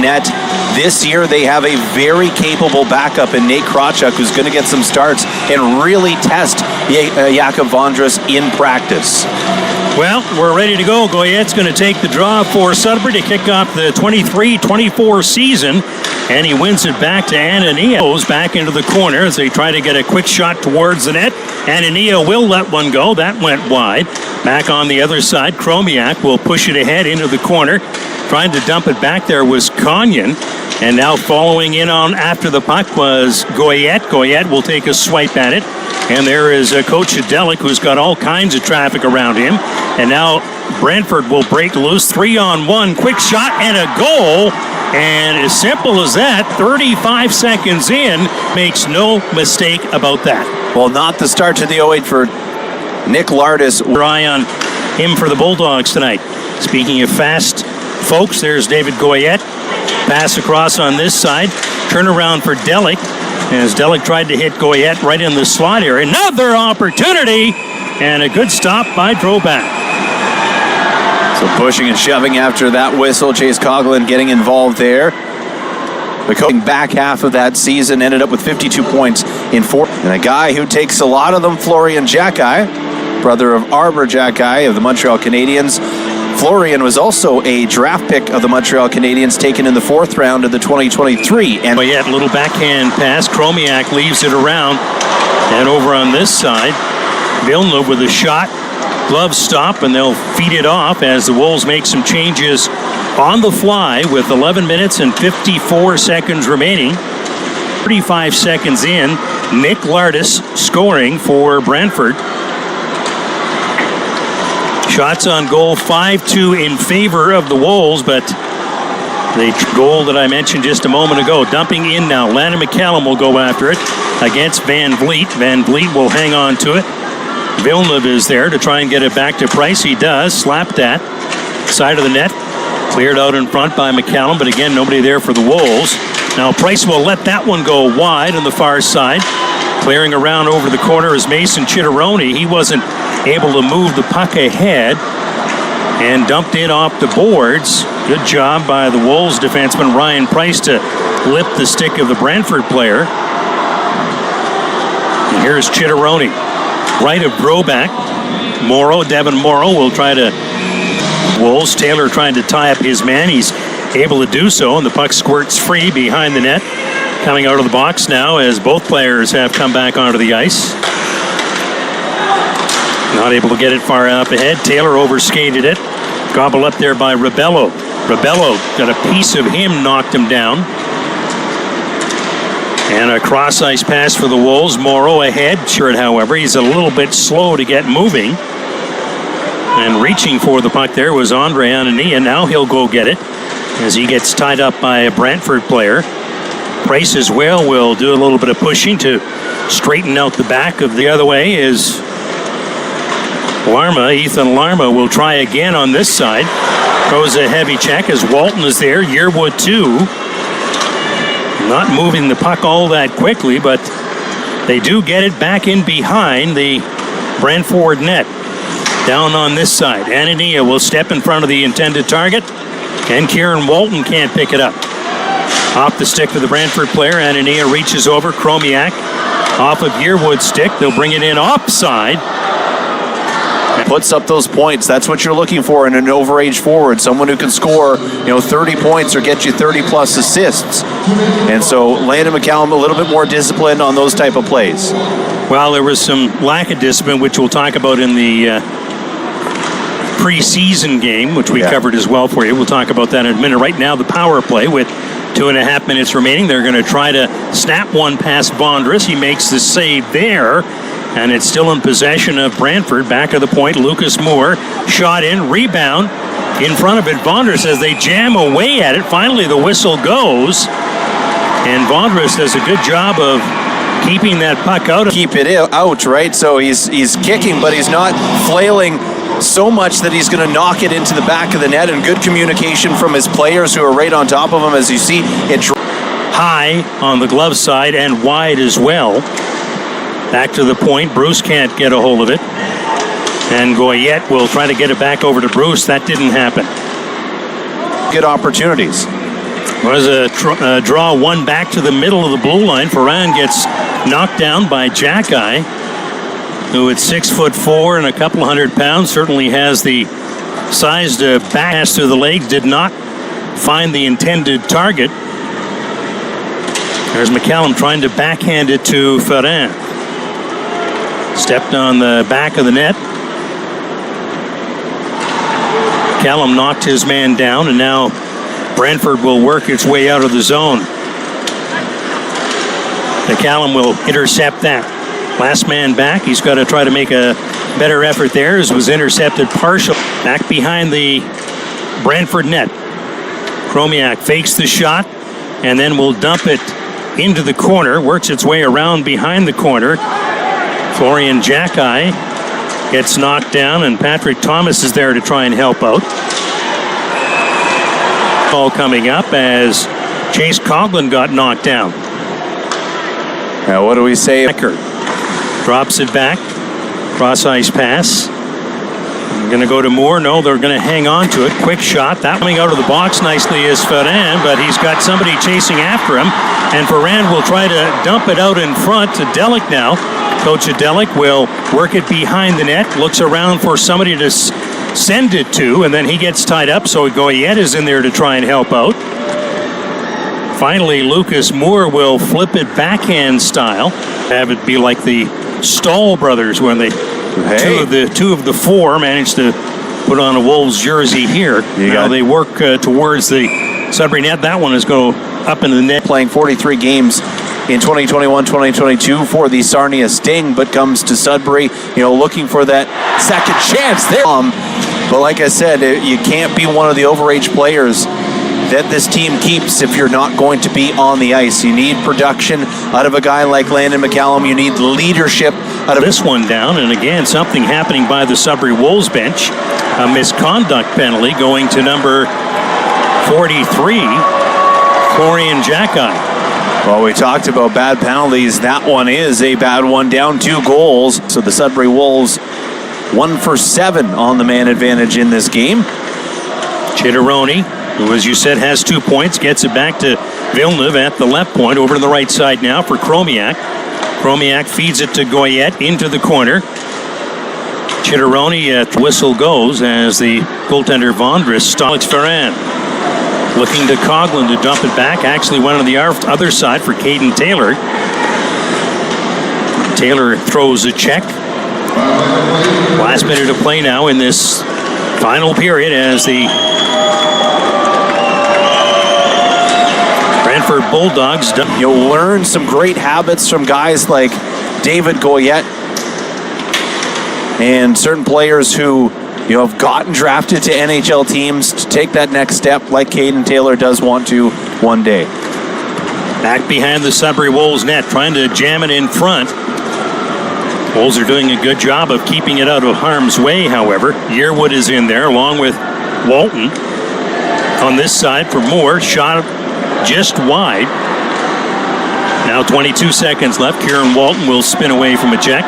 net. This year, they have a very capable backup in Nate Krawchuk, who's going to get some starts and really test Jakub Vondras in practice. Well, we're ready to go. Goyette's going to take the draw for Sudbury to kick off the 23-24 season, and he wins it back to Anania. Goes back into the corner as they try to get a quick shot towards the net. Anania will let one go. That went wide. Back on the other side, Chromiak will push it ahead into the corner. Trying to dump it back there was Konyan. And now following in on after the puck was Goyette. Goyette will take a swipe at it. And there is Coach Adelic, who's got all kinds of traffic around him. And now Brantford will break loose. 3-on-1, quick shot and a goal. And as simple as that, 35 seconds in, makes no mistake about that. Well, not the start to the 08 for Nick Lardis. Eye on him for the Bulldogs tonight. Speaking of fast folks, there's David Goyette. Pass across on this side. Turnaround for Delic. As Delic tried to hit Goyette right in the slot area. Another opportunity. And a good stop by Droback. So pushing and shoving after that whistle. Chase Coughlin getting involved there. The coaching back half of that season ended up with 52 points in 4. And a guy who takes a lot of them, Florian Xhekaj, brother of Arbor Xhekaj of the Montreal Canadiens. Florian was also a draft pick of the Montreal Canadiens, taken in the 4th round of the 2023. And yet, little backhand pass. Chromiak leaves it around. And over on this side, Villeneuve with a shot. Glove stop, and they'll feed it off as the Wolves make some changes on the fly with 11 minutes and 54 seconds remaining. 35 seconds in, Nick Lardis scoring for Brantford. Shots on goal, 5-2 in favor of the Wolves, but the goal that I mentioned just a moment ago, dumping in now. Landon McCallum will go after it against Van Vliet. Van Vliet will hang on to it. Villeneuve is there to try and get it back to Price. He does. Slap that. Side of the net. Cleared out in front by McCallum, but again, nobody there for the Wolves. Now Price will let that one go wide on the far side. Clearing around over the corner is Mason Chitteroni. He wasn't able to move the puck ahead and dumped it off the boards. Good job by the Wolves defenseman Ryan Price to lift the stick of the Brantford player. And here's Chitteroni. Right of Droback. Morrow, Devin Morrow will try to... Wolves, Taylor trying to tie up his man. He's able to do so, and the puck squirts free behind the net. Coming out of the box now as both players have come back onto the ice. Not able to get it far up ahead. Taylor overskated it. Gobbled up there by Rebello. Rebello got a piece of him, knocked him down. And a cross-ice pass for the Wolves. Morrow ahead. Sure, however, he's a little bit slow to get moving. And reaching for the puck there was Andre Anania. Now he'll go get it as he gets tied up by a Brantford player. Price as well will do a little bit of pushing to straighten out the back of the other way is Larma. Ethan Larma will try again on this side. Throws a heavy check as Walton is there. Yearwood too. Not moving the puck all that quickly, but they do get it back in behind the Brantford net. Down on this side, Anania will step in front of the intended target, and Kieran Walton can't pick it up. Off the stick for the Brantford player, Anania reaches over. Chromiak off of Yearwood's stick. They'll bring it in offside. Puts up those points. That's what you're looking for in an overage forward. Someone who can score, 30 points or get you 30-plus assists. And so Landon McCallum a little bit more disciplined on those type of plays. Well, there was some lack of discipline, which we'll talk about in the preseason game, which we covered as well for you. We'll talk about that in a minute. Right now, the power play with 2.5 minutes remaining. They're going to try to snap one past Vondras. He makes the save there, and it's still in possession of Brantford. Back of the point, Lucas Moore. Shot in, rebound. In front of it, Vondras as they jam away at it. Finally, the whistle goes, and Vondras does a good job of keeping that puck out. Keep it out, right? So he's kicking, but he's not flailing so much that he's going to knock it into the back of the net, and good communication from his players who are right on top of him. As you see, it high on the glove side and wide as well. Back to the point. Bruce can't get a hold of it, and Goyette will try to get it back over to Bruce. That didn't happen. Good opportunities. Was a draw one back to the middle of the blue line. Ferran gets knocked down by Xhekaj, who at 6'4" and a couple hundred pounds certainly has the size to pass to the legs. Did not find the intended target. There's McCallum trying to backhand it to Ferran. Stepped on the back of the net. McCallum knocked his man down, and now Brantford will work its way out of the zone. McCallum will intercept that. Last man back. He's got to try to make a better effort there. As was intercepted partial. Back behind the Brantford net. Chromiak fakes the shot and then will dump it into the corner. Works its way around behind the corner. Florian Xhekaj gets knocked down, and Patrick Thomas is there to try and help out. Ball coming up as Chase Coghlan got knocked down. Now what do we say? Drops it back. Cross ice pass. Going to go to Moore. No, they're going to hang on to it. Quick shot. That coming out of the box nicely is Ferran, but he's got somebody chasing after him. And Ferran will try to dump it out in front to Delic now. Coach Delic will work it behind the net. Looks around for somebody to send it to, and then he gets tied up. So Goyette is in there to try and help out. Finally, Lucas Moore will flip it backhand style. Have it be like the Stahl brothers when they two of the four managed to put on a Wolves jersey here. Now they work towards the Sudbury net. That one is go up in the net. Playing 43 games in 2021-2022 for the Sarnia Sting, but comes to Sudbury, looking for that second chance there. But like I said, you can't be one of the overage players that this team keeps if you're not going to be on the ice. You need production out of a guy like Landon McCallum. You need leadership out of this one down. And again, something happening by the Sudbury Wolves bench. A misconduct penalty going to number 43, Florian Xhekaj. Well, we talked about bad penalties. That one is a bad one, down 2 goals. So the Sudbury Wolves 1 for 7 on the man advantage in this game. Chitteroni, who, as you said, has 2 points, gets it back to Villeneuve at the left point. Over to the right side now for Chromiak. Chromiak feeds it to Goyette into the corner. Chitteroni, whistle goes as the goaltender Vondras stalks Ferran. Looking to Coghlan to dump it back. Actually went on the other side for Caden Taylor. Taylor throws a check. Last minute of play now in this final period as the Brantford Bulldogs. You'll learn some great habits from guys like David Goyette and certain players who have gotten drafted to NHL teams to take that next step like Caden Taylor does want to one day. Back behind the Sudbury Wolves net, trying to jam it in front. Wolves are doing a good job of keeping it out of harm's way, however. Yearwood is in there along with Walton. On this side for Moore, shot just wide. Now 22 seconds left. Kieran Walton will spin away from a check.